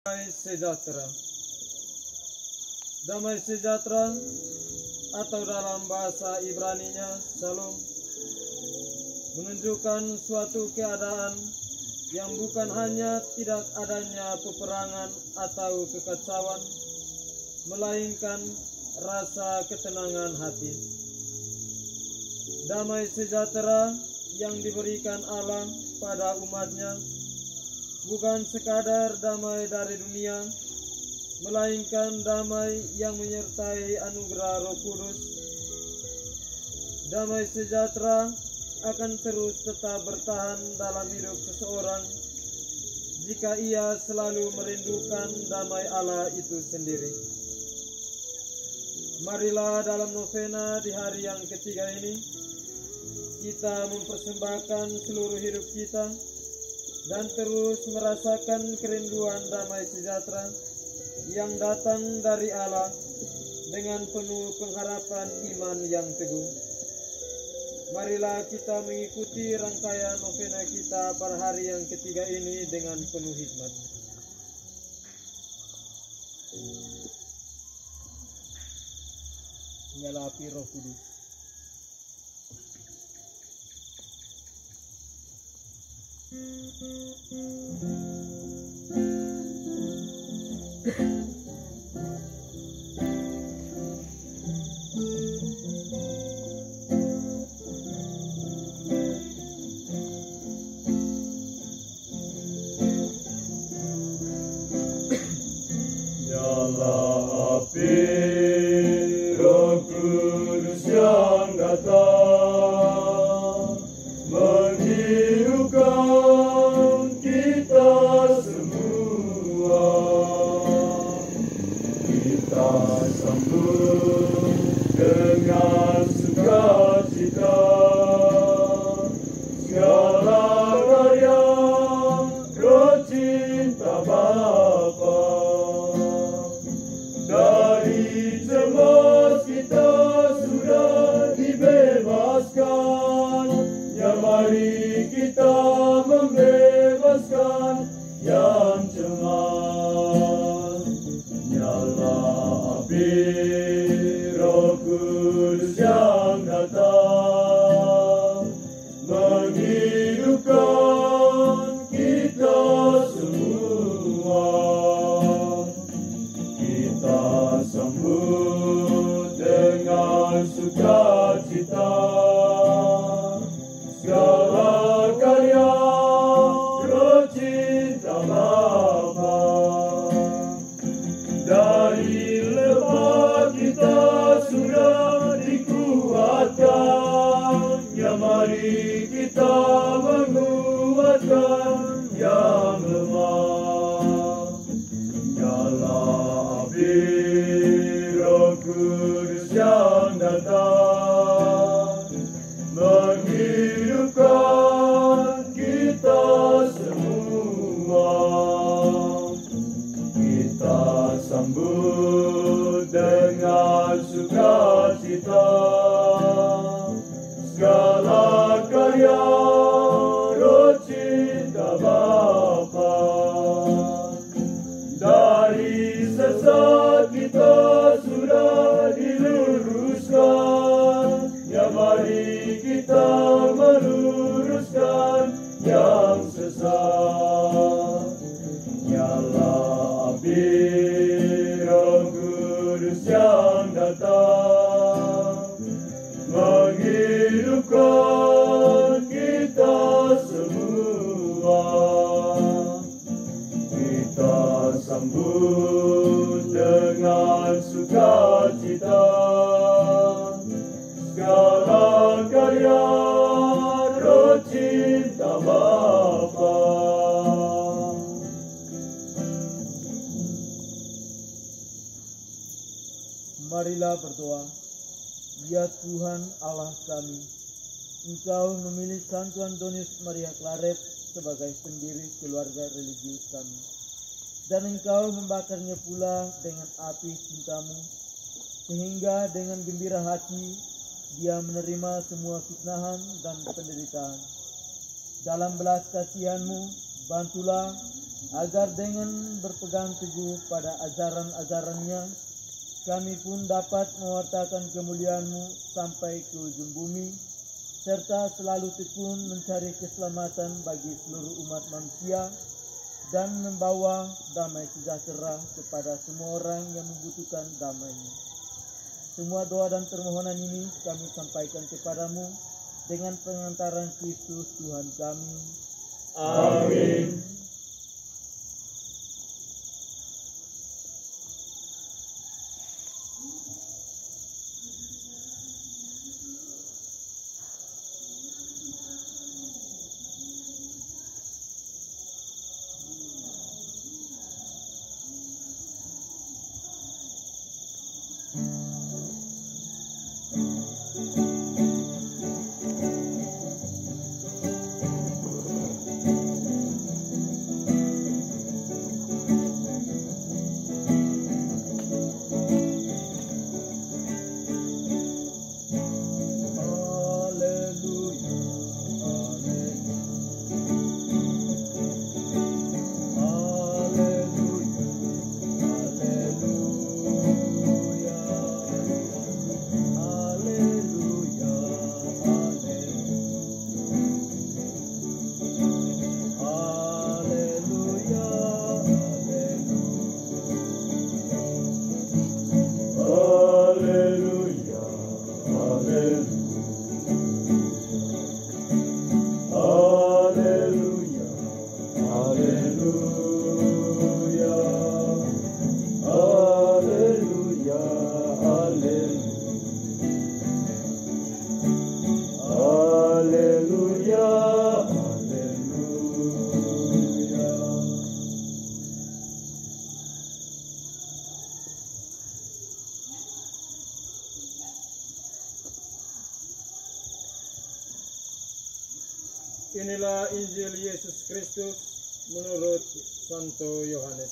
Damai sejahtera. Damai sejahtera atau dalam bahasa Ibraninya Shalom menunjukkan suatu keadaan yang bukan hanya tidak adanya peperangan atau kekacauan, melainkan rasa ketenangan hati. Damai sejahtera yang diberikan Allah pada umatnya bukan sekadar damai dari dunia, melainkan damai yang menyertai anugerah Roh Kudus. Damai sejahtera akan terus tetap bertahan dalam hidup seseorang jika ia selalu merindukan damai Allah itu sendiri. Marilah dalam novena di hari yang ketiga ini kita mempersembahkan seluruh hidup kita dan terus merasakan kerinduan damai sejahtera yang datang dari Allah dengan penuh pengharapan iman yang teguh. Marilah kita mengikuti rangkaian novena kita pada hari yang ketiga ini dengan penuh hikmat. Nyala api Roh Kudus. Nyala api Roh Kudus yang datang menghidupkan kita semua. Kita sambut dengan sukacita segala karya Roh cinta Bapa. Dari cemas kita sudah dibebaskan, ya mari kita membebaskan yang cemas. Nyala api Roh Kudus yang datang menghidupkan kita semua. Kita sambut dengan sukacita segala karya Roh cinta Bapa. Dari lemah kita sudah dikuatkan, ya mari kita menguatkan yang lemah. Nyala api Roh Kudus yang datang menghidupkan kita semua. Kita sambut dengan sukacita segala karya Roh cinta Bapa. Dari sesat kita sudah diluruskan, ya mari kita meluruskan yang sesat. Nyala api Roh Kudus yang datang menghidupkan kita semua. Kita sambut dengan sukacita segala karya Roh cinta Bapa. Marilah berdoa. Ya Tuhan Allah kami, Engkau memilih Santo Antonius Maria Claret sebagai pendiri keluarga religius kami, dan Engkau membakarnya pula dengan api cintamu, sehingga dengan gembira hati dia menerima semua fitnahan dan penderitaan. Dalam belas kasihan-Mu, bantulah agar dengan berpegang teguh pada ajaran-ajarannya, kami pun dapat mewartakan kemuliaan-Mu sampai ke ujung bumi, serta selalu tekun mencari keselamatan bagi seluruh umat manusia, dan membawa damai sejahtera kepada semua orang yang membutuhkan damai-Mu. Semua doa dan permohonan ini kami sampaikan kepadamu dengan pengantaran Kristus Tuhan kami. Amin. Inilah Injil Yesus Kristus menurut Santo Yohanes.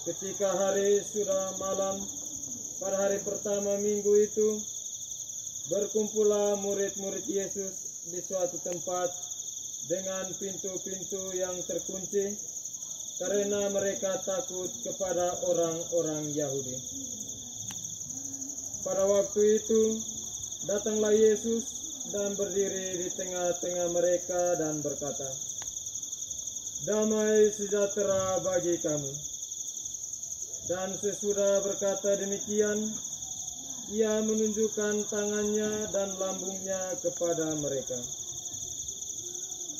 Ketika hari sudah malam, pada hari pertama minggu itu, berkumpullah murid-murid Yesus di suatu tempat dengan pintu-pintu yang terkunci, karena mereka takut kepada orang-orang Yahudi. Pada waktu itu, datanglah Yesus dan berdiri di tengah-tengah mereka dan berkata, "Damai sejahtera bagi kamu." Dan sesudah berkata demikian, ia menunjukkan tangannya dan lambungnya kepada mereka.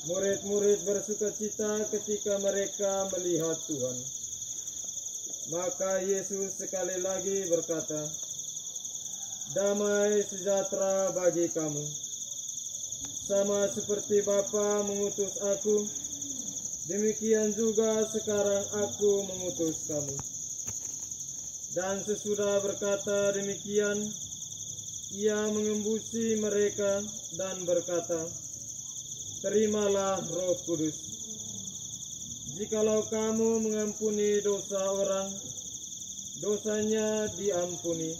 Murid-murid bersukacita ketika mereka melihat Tuhan. Maka Yesus sekali lagi berkata, "Damai sejahtera bagi kamu. Sama seperti Bapa mengutus aku, demikian juga sekarang aku mengutus kamu." Dan sesudah berkata demikian, ia mengembusi mereka dan berkata, "Terimalah Roh Kudus. Jikalau kamu mengampuni dosa orang, dosanya diampuni.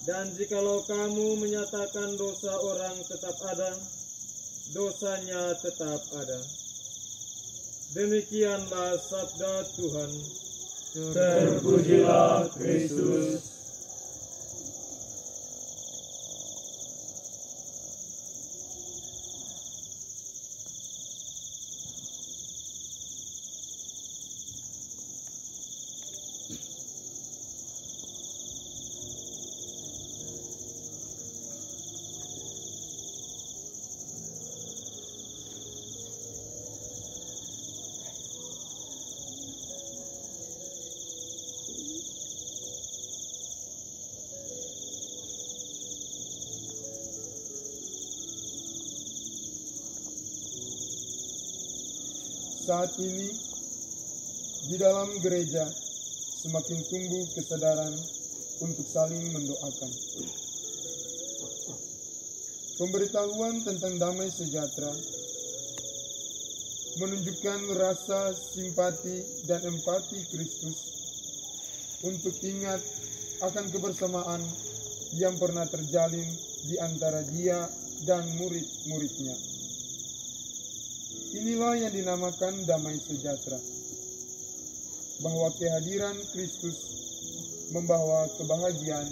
Dan jikalau kamu menyatakan dosa orang tetap ada, dosanya tetap ada." Demikianlah sabda Tuhan. Terpujilah Kristus. Saat ini di dalam gereja semakin tumbuh kesadaran untuk saling mendoakan. Pemberitahuan tentang damai sejahtera menunjukkan rasa simpati dan empati Kristus untuk ingat akan kebersamaan yang pernah terjalin di antara Dia dan murid-muridnya. Inilah yang dinamakan damai sejahtera, bahwa kehadiran Kristus membawa kebahagiaan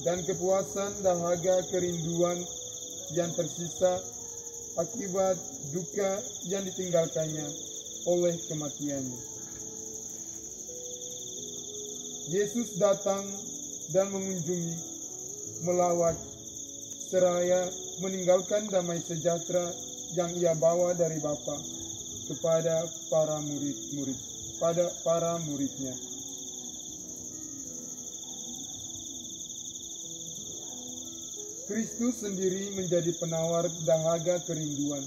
dan kepuasan dahaga kerinduan yang tersisa akibat duka yang ditinggalkannya oleh kematiannya. Yesus datang dan mengunjungi, melawat, seraya meninggalkan damai sejahtera yang ia bawa dari Bapa kepada para muridnya. Kristus sendiri menjadi penawar dahaga kerinduan,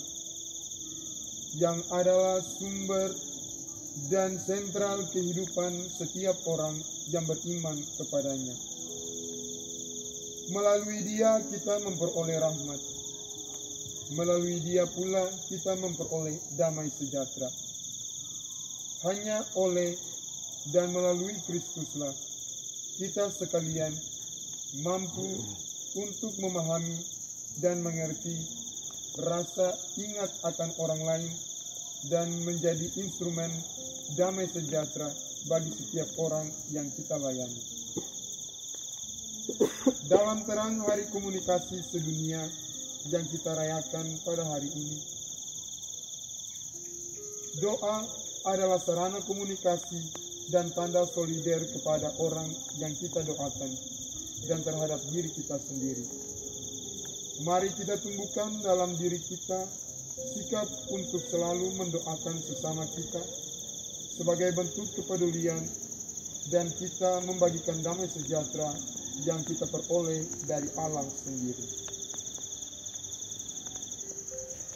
yang adalah sumber dan sentral kehidupan setiap orang yang beriman kepadanya. Melalui Dia kita memperoleh rahmat. Melalui Dia pula kita memperoleh damai sejahtera. Hanya oleh dan melalui Kristuslah kita sekalian mampu untuk memahami dan mengerti rasa ingat akan orang lain dan menjadi instrumen damai sejahtera bagi setiap orang yang kita layani. Dalam terang hari komunikasi sedunia yang kita rayakan pada hari ini, doa adalah sarana komunikasi dan tanda solider kepada orang yang kita doakan dan terhadap diri kita sendiri. Mari kita tumbuhkan dalam diri kita sikap untuk selalu mendoakan sesama kita sebagai bentuk kepedulian, dan kita membagikan damai sejahtera yang kita peroleh dari Allah sendiri.